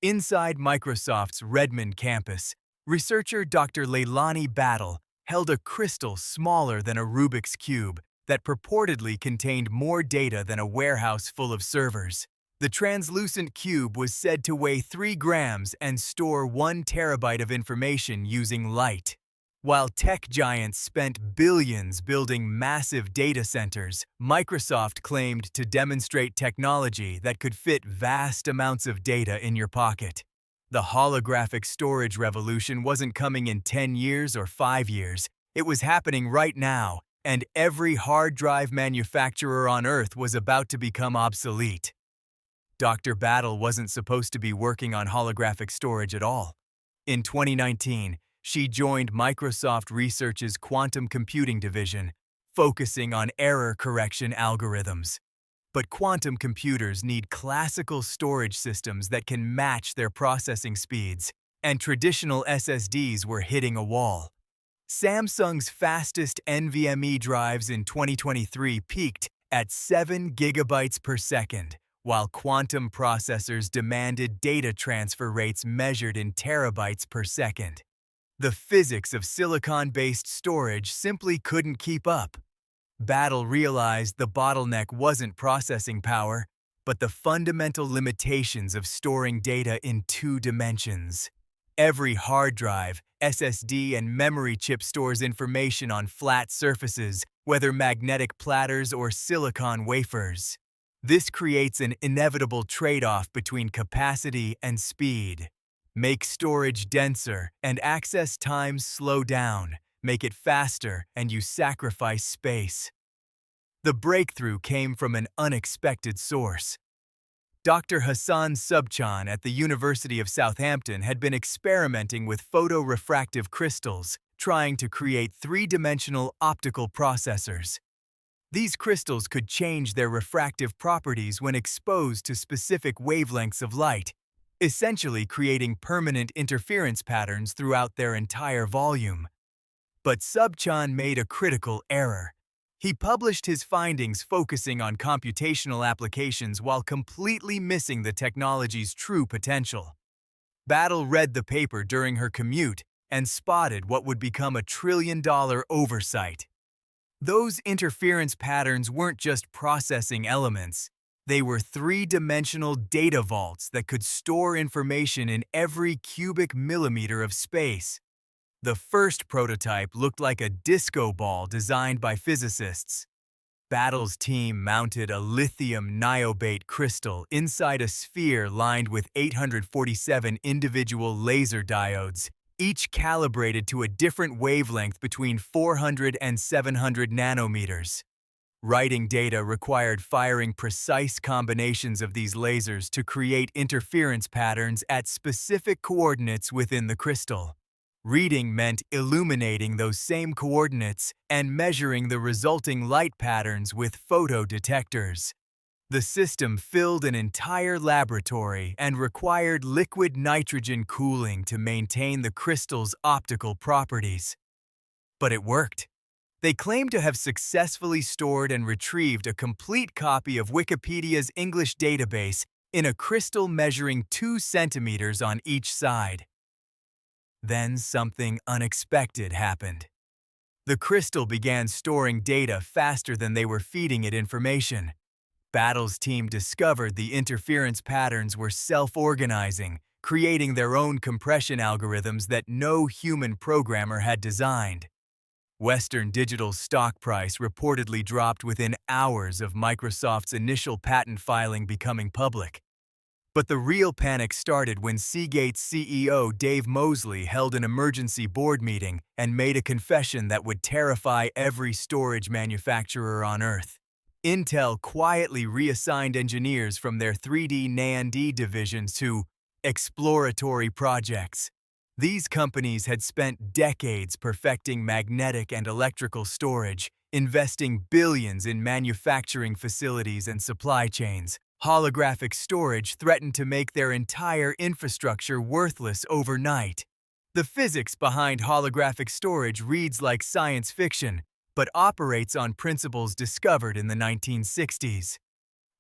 Inside Microsoft's Redmond campus, researcher Dr. Leilani Battle held a crystal smaller than a Rubik's Cube that purportedly contained more data than a warehouse full of servers. The translucent cube was said to weigh 3 grams and store 1 terabyte of information using light. While tech giants spent billions building massive data centers, Microsoft claimed to demonstrate technology that could fit vast amounts of data in your pocket. The holographic storage revolution wasn't coming in 10 years or 5 years. It was happening right now, and every hard drive manufacturer on Earth was about to become obsolete. Dr. Battle wasn't supposed to be working on holographic storage at all. In 2019, she joined Microsoft Research's quantum computing division, focusing on error correction algorithms. But quantum computers need classical storage systems that can match their processing speeds, and traditional SSDs were hitting a wall. Samsung's fastest NVMe drives in 2023 peaked at 7 gigabytes per second, while quantum processors demanded data transfer rates measured in terabytes per second. The physics of silicon-based storage simply couldn't keep up. Battle realized the bottleneck wasn't processing power, but the fundamental limitations of storing data in 2 dimensions. Every hard drive, SSD, and memory chip stores information on flat surfaces, whether magnetic platters or silicon wafers. This creates an inevitable trade-off between capacity and speed. Make storage denser and access times slow down. Make it faster and you sacrifice space. The breakthrough came from an unexpected source. Dr. Hassan Subchan at the University of Southampton had been experimenting with photorefractive crystals, trying to create 3-dimensional optical processors. These crystals could change their refractive properties when exposed to specific wavelengths of light, essentially creating permanent interference patterns throughout their entire volume. But Subchan made a critical error. He published his findings focusing on computational applications while completely missing the technology's true potential. Battle read the paper during her commute and spotted what would become a trillion-dollar oversight. Those interference patterns weren't just processing elements. They were 3-dimensional data vaults that could store information in every cubic millimeter of space. The first prototype looked like a disco ball designed by physicists. Battle's team mounted a lithium niobate crystal inside a sphere lined with 847 individual laser diodes, each calibrated to a different wavelength between 400 and 700 nanometers. Writing data required firing precise combinations of these lasers to create interference patterns at specific coordinates within the crystal. Reading meant illuminating those same coordinates and measuring the resulting light patterns with photodetectors. The system filled an entire laboratory and required liquid nitrogen cooling to maintain the crystal's optical properties. But it worked. They claim to have successfully stored and retrieved a complete copy of Wikipedia's English database in a crystal measuring 2 centimeters on each side. Then something unexpected happened. The crystal began storing data faster than they were feeding it information. Battle's team discovered the interference patterns were self-organizing, creating their own compression algorithms that no human programmer had designed. Western Digital's stock price reportedly dropped within hours of Microsoft's initial patent filing becoming public. But the real panic started when Seagate's CEO Dave Mosley held an emergency board meeting and made a confession that would terrify every storage manufacturer on Earth. Intel quietly reassigned engineers from their 3D NAND divisions to exploratory projects. These companies had spent decades perfecting magnetic and electrical storage, investing billions in manufacturing facilities and supply chains. Holographic storage threatened to make their entire infrastructure worthless overnight. The physics behind holographic storage reads like science fiction, but operates on principles discovered in the 1960s.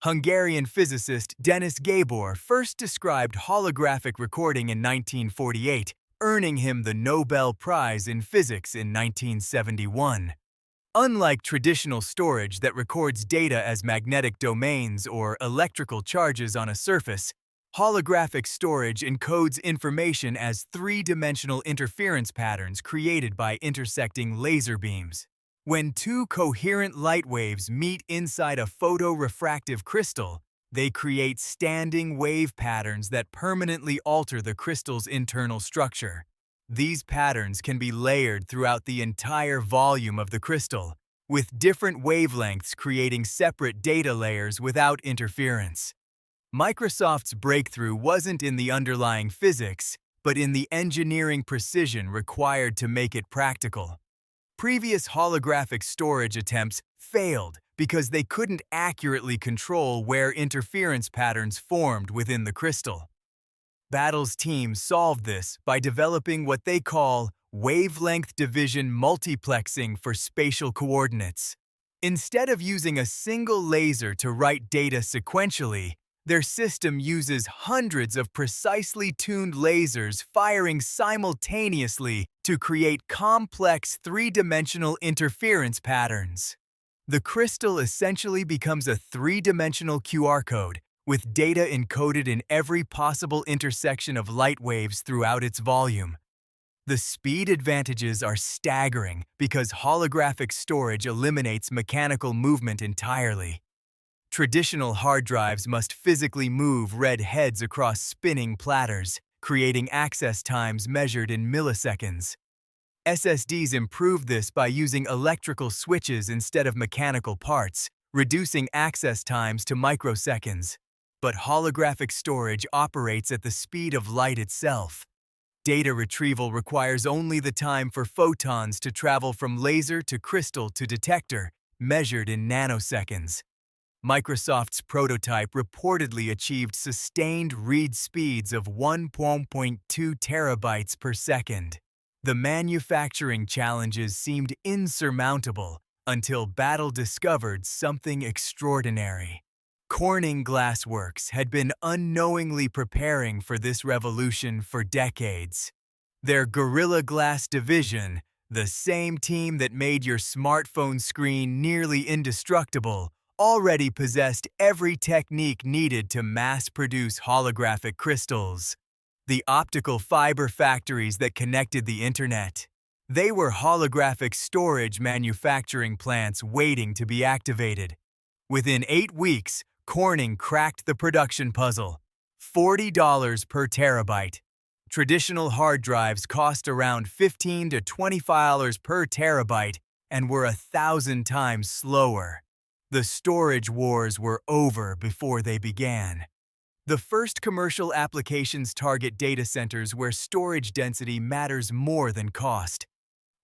Hungarian physicist Denis Gabor first described holographic recording in 1948, earning him the Nobel Prize in Physics in 1971. Unlike traditional storage that records data as magnetic domains or electrical charges on a surface, holographic storage encodes information as three-dimensional interference patterns created by intersecting laser beams. When two coherent light waves meet inside a photorefractive crystal, they create standing wave patterns that permanently alter the crystal's internal structure. These patterns can be layered throughout the entire volume of the crystal, with different wavelengths creating separate data layers without interference. Microsoft's breakthrough wasn't in the underlying physics, but in the engineering precision required to make it practical. Previous holographic storage attempts failed because they couldn't accurately control where interference patterns formed within the crystal. Battle's team solved this by developing what they call wavelength division multiplexing for spatial coordinates. Instead of using a single laser to write data sequentially, their system uses hundreds of precisely tuned lasers firing simultaneously to create complex three-dimensional interference patterns. The crystal essentially becomes a three-dimensional QR code, with data encoded in every possible intersection of light waves throughout its volume. The speed advantages are staggering because holographic storage eliminates mechanical movement entirely. Traditional hard drives must physically move read heads across spinning platters, creating access times measured in milliseconds. SSDs improve this by using electrical switches instead of mechanical parts, reducing access times to microseconds. But holographic storage operates at the speed of light itself. Data retrieval requires only the time for photons to travel from laser to crystal to detector, measured in nanoseconds. Microsoft's prototype reportedly achieved sustained read speeds of 1.2 terabytes per second. The manufacturing challenges seemed insurmountable until Battle discovered something extraordinary. Corning Glassworks had been unknowingly preparing for this revolution for decades. Their Gorilla Glass division, the same team that made your smartphone screen nearly indestructible, already possessed every technique needed to mass-produce holographic crystals. The optical fiber factories that connected the internet. They were holographic storage manufacturing plants waiting to be activated. Within 8 weeks, Corning cracked the production puzzle. $40 per terabyte. Traditional hard drives cost around $15 to $25 per terabyte and were 1,000 times slower. The storage wars were over before they began. The first commercial applications target data centers where storage density matters more than cost.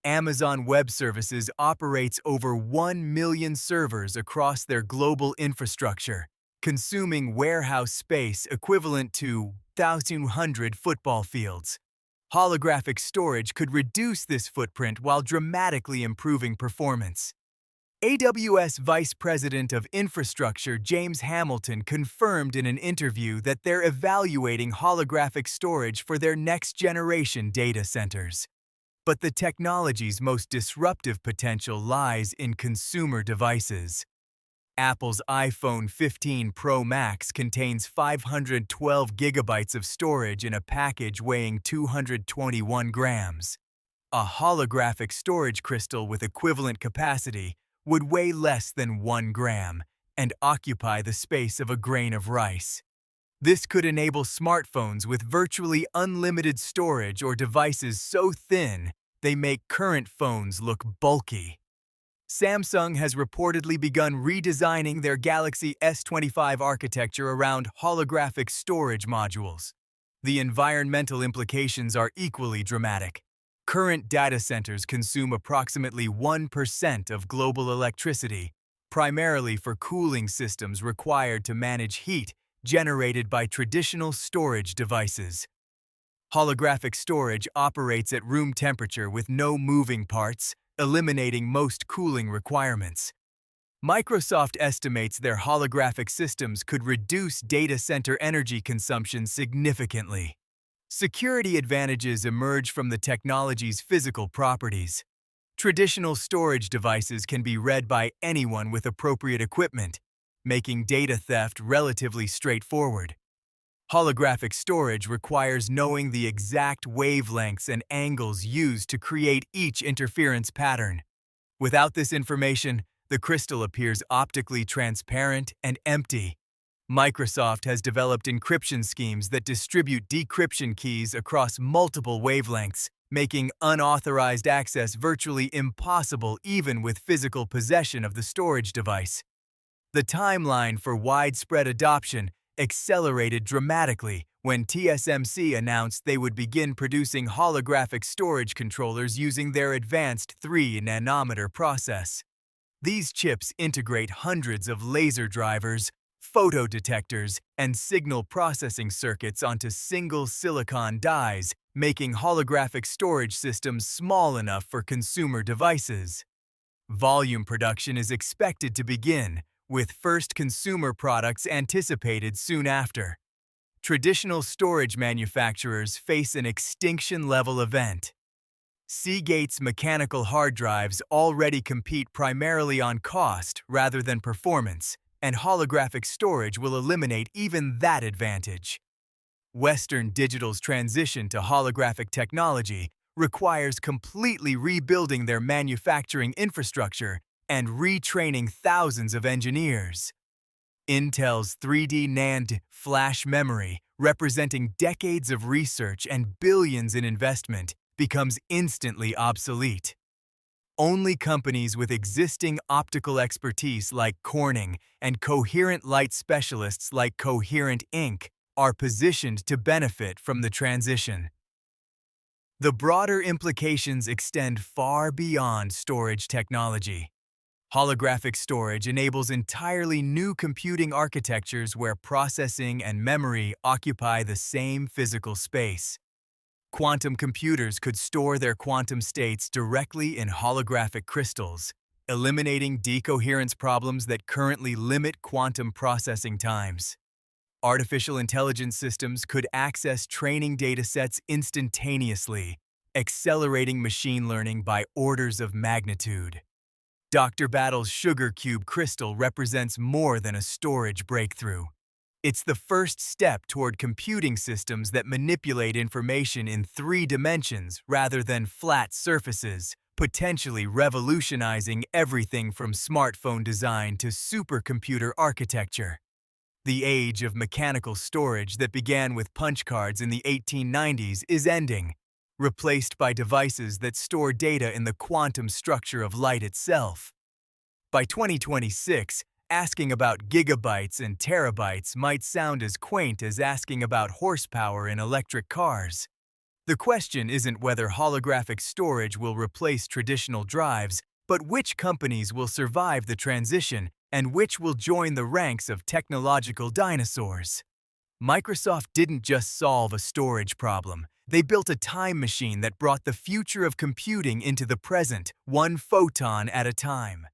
Amazon Web Services operates over 1 million servers across their global infrastructure, consuming warehouse space equivalent to 1,200 football fields. Holographic storage could reduce this footprint while dramatically improving performance. AWS Vice President of Infrastructure James Hamilton confirmed in an interview that they're evaluating holographic storage for their next-generation data centers. But the technology's most disruptive potential lies in consumer devices. Apple's iPhone 15 Pro Max contains 512 gigabytes of storage in a package weighing 221 grams. A holographic storage crystal with equivalent capacity would weigh less than 1 gram and occupy the space of a grain of rice. This could enable smartphones with virtually unlimited storage or devices so thin they make current phones look bulky. Samsung has reportedly begun redesigning their Galaxy S25 architecture around holographic storage modules. The environmental implications are equally dramatic. Current data centers consume approximately 1% of global electricity, primarily for cooling systems required to manage heat generated by traditional storage devices. Holographic storage operates at room temperature with no moving parts, eliminating most cooling requirements. Microsoft estimates their holographic systems could reduce data center energy consumption significantly. Security advantages emerge from the technology's physical properties. Traditional storage devices can be read by anyone with appropriate equipment, making data theft relatively straightforward. Holographic storage requires knowing the exact wavelengths and angles used to create each interference pattern. Without this information, the crystal appears optically transparent and empty. Microsoft has developed encryption schemes that distribute decryption keys across multiple wavelengths, making unauthorized access virtually impossible even with physical possession of the storage device. The timeline for widespread adoption accelerated dramatically when TSMC announced they would begin producing holographic storage controllers using their advanced 3-nanometer process. These chips integrate hundreds of laser drivers, photodetectors, and signal processing circuits onto single silicon dies, making holographic storage systems small enough for consumer devices. Volume production is expected to begin, with first consumer products anticipated soon after. Traditional storage manufacturers face an extinction-level event. Seagate's mechanical hard drives already compete primarily on cost rather than performance, and holographic storage will eliminate even that advantage. Western Digital's transition to holographic technology requires completely rebuilding their manufacturing infrastructure and retraining thousands of engineers. Intel's 3D NAND flash memory, representing decades of research and billions in investment, becomes instantly obsolete. Only companies with existing optical expertise like Corning and coherent light specialists like Coherent Inc. are positioned to benefit from the transition. The broader implications extend far beyond storage technology. Holographic storage enables entirely new computing architectures where processing and memory occupy the same physical space. Quantum computers could store their quantum states directly in holographic crystals, eliminating decoherence problems that currently limit quantum processing times. Artificial intelligence systems could access training datasets instantaneously, accelerating machine learning by orders of magnitude. Dr. Battle's sugar cube crystal represents more than a storage breakthrough. It's the first step toward computing systems that manipulate information in 3 dimensions rather than flat surfaces, potentially revolutionizing everything from smartphone design to supercomputer architecture. The age of mechanical storage that began with punch cards in the 1890s is ending, replaced by devices that store data in the quantum structure of light itself. By 2026, asking about gigabytes and terabytes might sound as quaint as asking about horsepower in electric cars. The question isn't whether holographic storage will replace traditional drives, but which companies will survive the transition and which will join the ranks of technological dinosaurs. Microsoft didn't just solve a storage problem. They built a time machine that brought the future of computing into the present, one photon at a time.